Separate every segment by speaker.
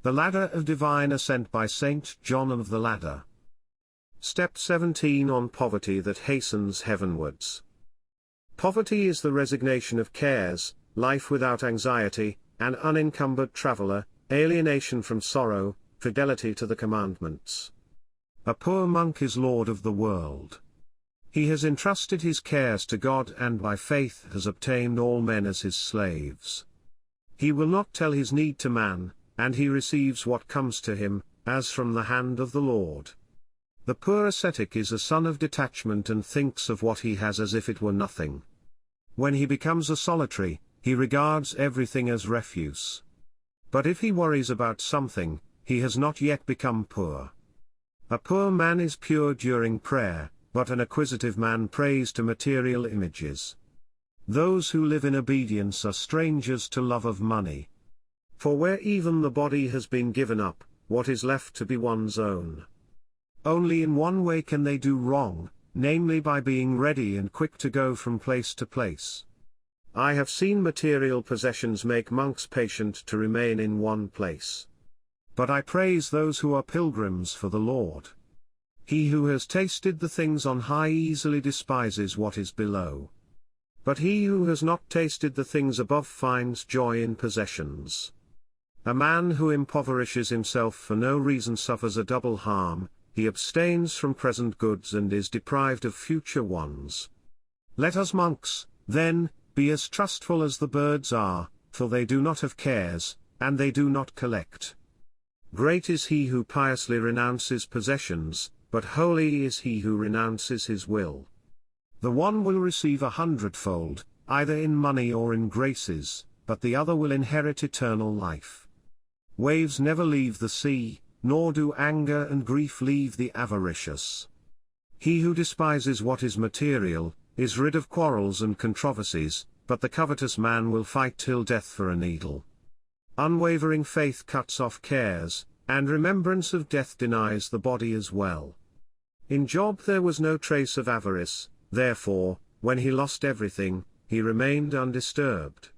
Speaker 1: The Ladder of Divine Ascent by St John of the Ladder. Step 17 on Poverty that Hastens Heavenwards. Poverty is the resignation of cares, life without anxiety, an unencumbered traveller, alienation from sorrow, fidelity to the commandments. A poor monk is lord of the world. He has entrusted his cares to God and by faith has obtained all men as his slaves. He will not tell his need to man, and he receives what comes to him, as from the hand of the Lord. The poor ascetic is a son of detachment and thinks of what he has as if it were nothing. When he becomes a solitary, he regards everything as refuse. But if he worries about something, he has not yet become poor. A poor man is pure during prayer, but an acquisitive man prays to material images. Those who live in obedience are strangers to love of money. For where even the body has been given up, what is left to be one's own? Only in one way can they do wrong, namely by being ready and quick to go from place to place. I have seen material possessions make monks patient to remain in one place. But I praise those who are pilgrims for the Lord. He who has tasted the things on high easily despises what is below. But he who has not tasted the things above finds joy in possessions. A man who impoverishes himself for no reason suffers a double harm, he abstains from present goods and is deprived of future ones. Let us monks, then, be as trustful as the birds are, for they do not have cares, and they do not collect. Great is he who piously renounces possessions, but holy is he who renounces his will. The one will receive 100-fold, either in money or in graces, but the other will inherit eternal life. Waves never leave the sea, nor do anger and grief leave the avaricious. He who despises what is material, is rid of quarrels and controversies, but the covetous man will fight till death for a needle. Unwavering faith cuts off cares, and remembrance of death denies the body as well. In Job there was no trace of avarice, therefore, when he lost everything, he remained undisturbed.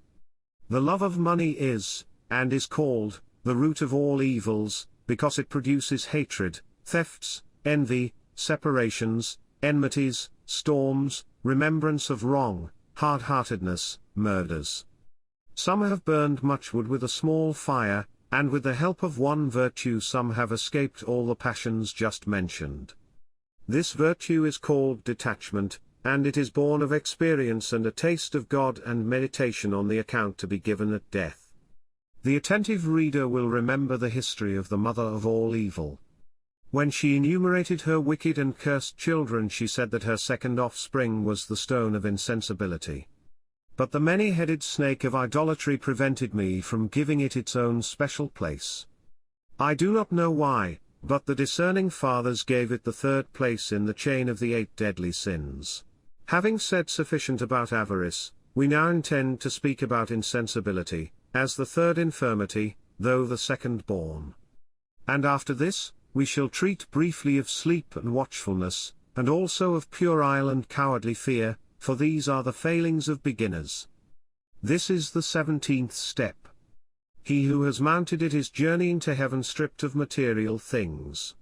Speaker 1: The love of money is, and is called, the root of all evils, because it produces hatred, thefts, envy, separations, enmities, storms, remembrance of wrong, hard-heartedness, murders. Some have burned much wood with a small fire, and with the help of one virtue some have escaped all the passions just mentioned. This virtue is called detachment, and it is born of experience and a taste of God and meditation on the account to be given at death. The attentive reader will remember the history of the mother of all evil. When she enumerated her wicked and cursed children, she said that her second offspring was the stone of insensibility. But the many-headed snake of idolatry prevented me from giving it its own special place. I do not know why, but the discerning fathers gave it the third place in the chain of the 8 deadly sins. Having said sufficient about avarice, we now intend to speak about insensibility, as the third infirmity, though the second born. And after this, we shall treat briefly of sleep and watchfulness, and also of puerile and cowardly fear, for these are the failings of beginners. This is the 17th step. He who has mounted it is journeying to heaven stripped of material things.